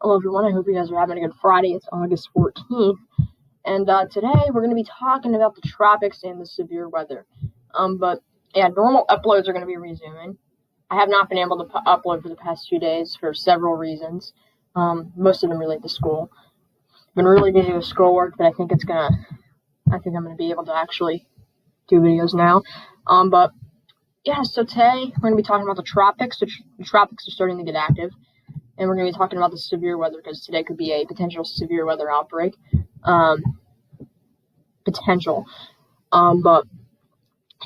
Hello everyone, I hope you guys are having a good Friday. It's August 14th, and today we're going to be talking about the tropics and the severe weather. But yeah, normal uploads are going to be resuming. I have not been able to upload for the past 2 days for several reasons. Most of them relate to school. I've been really busy with schoolwork, but I think I'm going to be able to actually do videos now. But yeah, so today we're going to be talking about the tropics. The tropics are starting to get active. And we're going to be talking about the severe weather because today could be a potential severe weather outbreak. But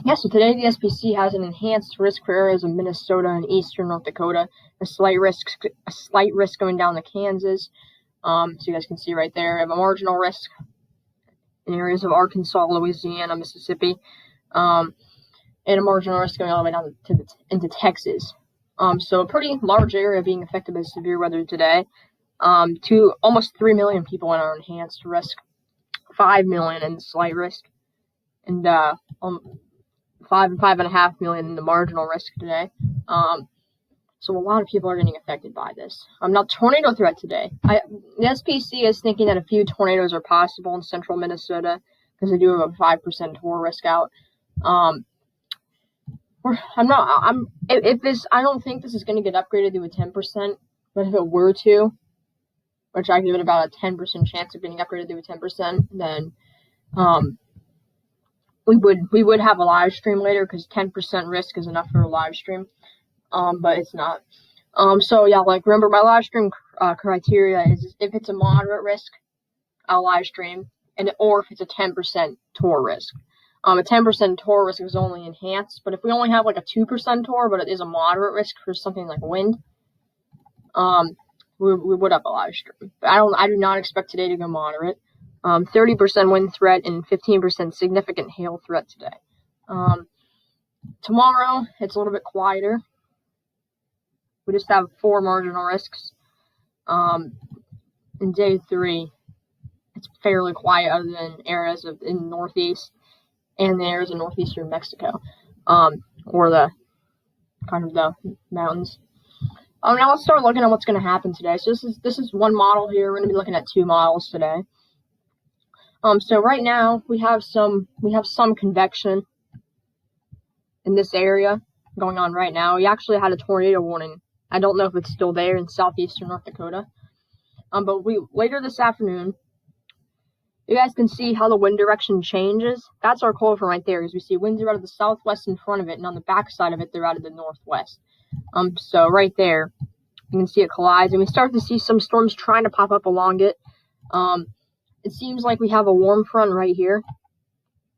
yeah, so today the SPC has an enhanced risk for areas of Minnesota and eastern North Dakota. A slight risk going down to Kansas. So you guys can see right there, I have a marginal risk in areas of Arkansas, Louisiana, Mississippi, and a marginal risk going all the way down into Texas. So a pretty large area being affected by severe weather today. To almost 3 million people in our enhanced risk, 5 million in slight risk, and 5.5 million in the marginal risk today. So a lot of people are getting affected by this. Now, tornado threat today. The SPC is thinking that a few tornadoes are possible in central Minnesota because they do have a 5% tornado risk out. I don't think this is going to get upgraded to a 10%, but if it were to, which I give it about a 10% chance of getting upgraded to a 10%, then we would have a live stream later because 10% risk is enough for a live stream, but it's not. So yeah, remember my live stream criteria is if it's a moderate risk, I'll live stream, or if it's a 10% TOR risk. A 10% TOR risk is only enhanced, but if we only have a 2% TOR, but it is a moderate risk for something like wind, we would have a live stream. But I do not expect today to go moderate. 30% wind threat and 15% significant hail threat today. Tomorrow it's a little bit quieter. We just have 4 marginal risks. In day 3, it's fairly quiet other than areas in the northeast and the areas in northeastern Mexico, or the mountains. Now let's start looking at what's going to happen today. So this is one model here. We're going to be looking at 2 models today. So right now we have some convection in this area going on right now. We actually had a tornado warning. I don't know if it's still there in southeastern North Dakota. But later this afternoon, you guys can see how the wind direction changes. That's our cold front right there, as we see winds are out of the southwest in front of it, and on the back side of it, they're out of the northwest. So right there, you can see it collides, and we start to see some storms trying to pop up along it. It seems like we have a warm front right here.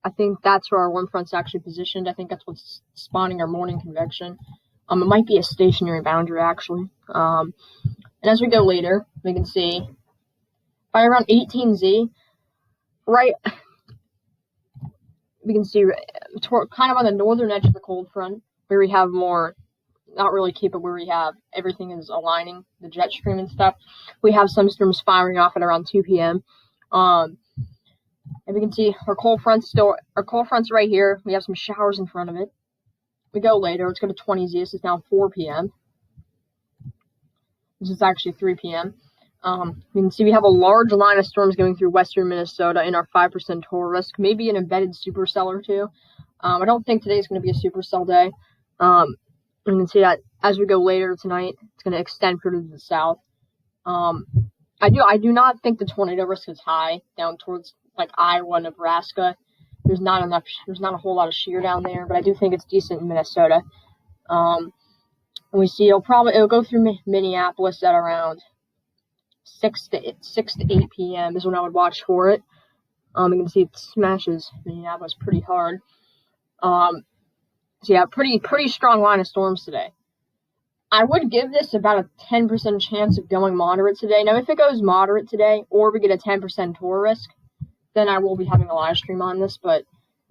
I think that's where our warm front's actually positioned. I think that's what's spawning our morning convection. It might be a stationary boundary, actually. And as we go later, we can see by around 18Z, right, we can see kind of on the northern edge of the cold front, where we have more, not really but where we have everything is aligning, the jet stream and stuff. We have some storms firing off at around 2 p.m. And we can see our cold front's right here. We have some showers in front of it. We go later. Let's go to 20Z. This is now 4 p.m. This is actually 3 p.m. You can see we have a large line of storms going through western Minnesota in our 5% TOR risk, maybe an embedded supercell or two. I don't think today's going to be a supercell day. You can see that as we go later tonight, it's going to extend further to the south. I do not think the tornado risk is high down towards Iowa, Nebraska. There's not a whole lot of shear down there, but I do think it's decent in Minnesota. And we see it'll go through Minneapolis at around 6 to 8 p.m. is when I would watch for it. You can see it smashes Minneapolis pretty hard. So yeah, pretty strong line of storms today. I would give this about a 10% chance of going moderate today. Now, if it goes moderate today, or we get a 10% TOR risk, then I will be having a live stream on this. But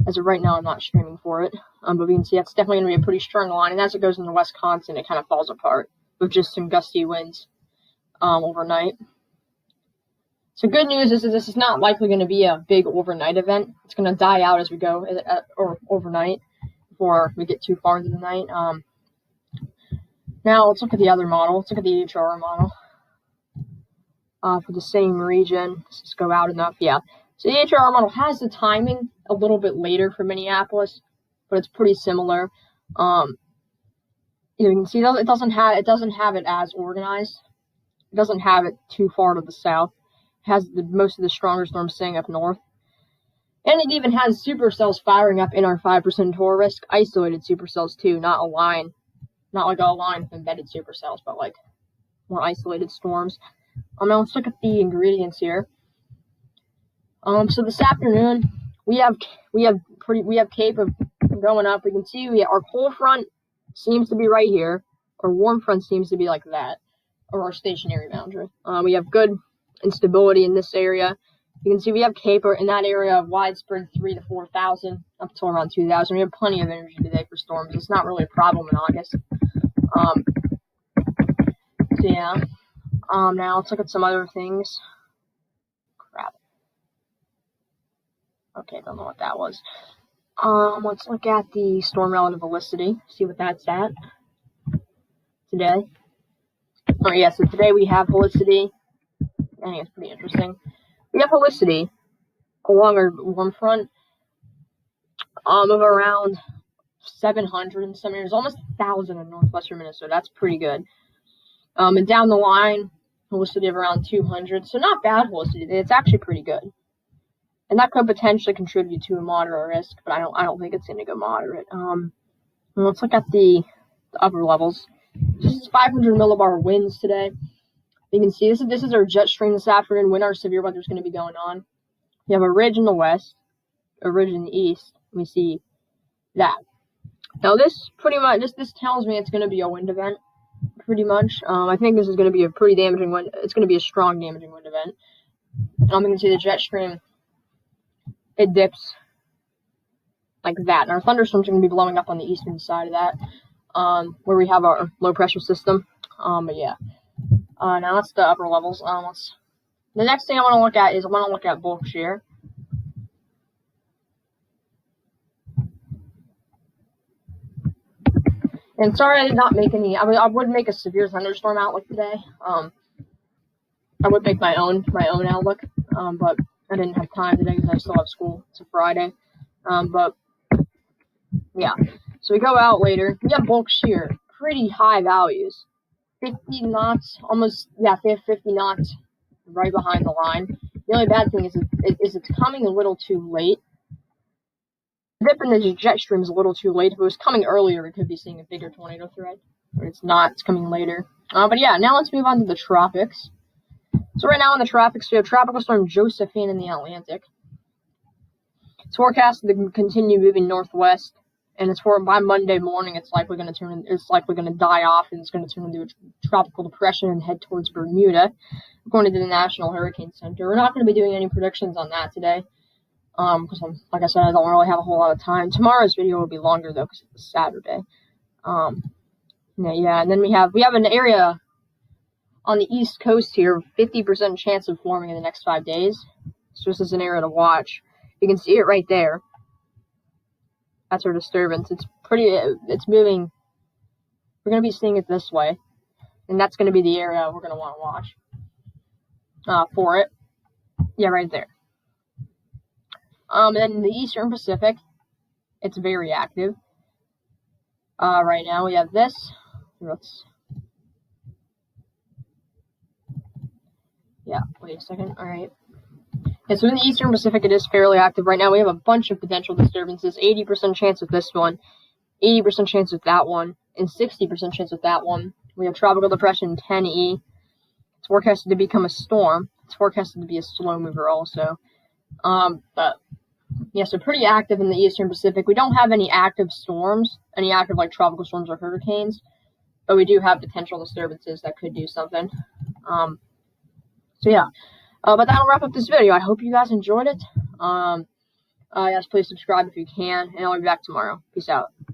as of right now, I'm not streaming for it. But we can see that's definitely going to be a pretty strong line. And as it goes into Wisconsin, it kind of falls apart with just some gusty winds overnight. So good news is that this is not likely going to be a big overnight event. It's going to die out as we go, or overnight, before we get too far into the night. Now let's look at the other model. Let's look at the HR model. for the same region. Let's just go out enough. Yeah. So the HRR model has the timing a little bit later for Minneapolis, but it's pretty similar. You can see it doesn't have it as organized. It doesn't have it too far to the south. It has most of the stronger storms staying up north. And it even has supercells firing up in our 5% Tor risk, isolated supercells too, not a line. Not like a line of embedded supercells, but like more isolated storms. Now let's look at the ingredients here. So this afternoon we have Cape of going up. We can see our cold front seems to be right here. Our warm front seems to be like that, or our stationary boundary. We have good instability in this area. You can see we have Cape in that area of widespread 3,000 to 4,000 up to around 2,000. We have plenty of energy today for storms. It's not really a problem in August. So yeah. Now let's look at some other things. Crap. Okay, don't know what that was. Let's look at the storm relative velocity. See what that's at today. Oh yeah, so today we have helicity. I think it's pretty interesting. We have helicity along our warm front of around 700 in some areas, almost 1,000 in northwestern Minnesota. That's pretty good. And down the line, helicity of around 200. So not bad helicity. It's actually pretty good. And that could potentially contribute to a moderate risk, but I don't think it's going to go moderate. Let's look at the upper levels. This is 500 millibar winds today. You can see this is our jet stream this afternoon when our severe weather is going to be going on. You have a ridge in the west, a ridge in the east. We see that. Now this pretty much this tells me it's going to be a wind event. Pretty much. I think this is going to be a pretty damaging wind. It's going to be a strong damaging wind event. You can see the jet stream. It dips like that. And our thunderstorms are going to be blowing up on the eastern side of that, where we have our low pressure system. But yeah. Now that's the upper levels. The next thing I want to look at bulk shear. And sorry I did not make any. I would make a severe thunderstorm outlook today. I would make my own outlook, but I didn't have time today because I still have school. It's a Friday. But yeah. So we go out later. We have bulk shear, pretty high values. 50 knots, they have 50 knots right behind the line. The only bad thing is it's coming a little too late. The dip in the jet stream is a little too late. If it was coming earlier, we could be seeing a bigger tornado threat. But it's not. It's coming later. But yeah, now let's move on to the tropics. So right now in the tropics, we have Tropical Storm Josephine in the Atlantic. It's forecasted to continue moving northwest. And it's by Monday morning, it's likely going to die off, and it's going to turn into a tropical depression and head towards Bermuda, according to the National Hurricane Center. We're not going to be doing any predictions on that today, because like I said, I don't really have a whole lot of time. Tomorrow's video will be longer though, because it's Saturday. Yeah, and then we have an area on the east coast here, 50% chance of forming in the next 5 days. So this is an area to watch. You can see it right there. That's our disturbance. It's moving. We're going to be seeing it this way. And that's going to be the area we're going to want to watch for it. Yeah, right there. And then in the Eastern Pacific, it's very active. Right now we have this. Yeah, wait a second. All right. Yeah, so in the Eastern Pacific, it is fairly active right now. We have a bunch of potential disturbances. 80% chance with this one, 80% chance with that one, and 60% chance with that one. We have Tropical Depression 10E. It's forecasted to become a storm. It's forecasted to be a slow mover also. But yeah, so pretty active in the Eastern Pacific. We don't have any active storms, any active like tropical storms or hurricanes, but we do have potential disturbances that could do something. So yeah. But that'll wrap up this video. I hope you guys enjoyed it. Yes, please subscribe if you can, and I'll be back tomorrow. Peace out.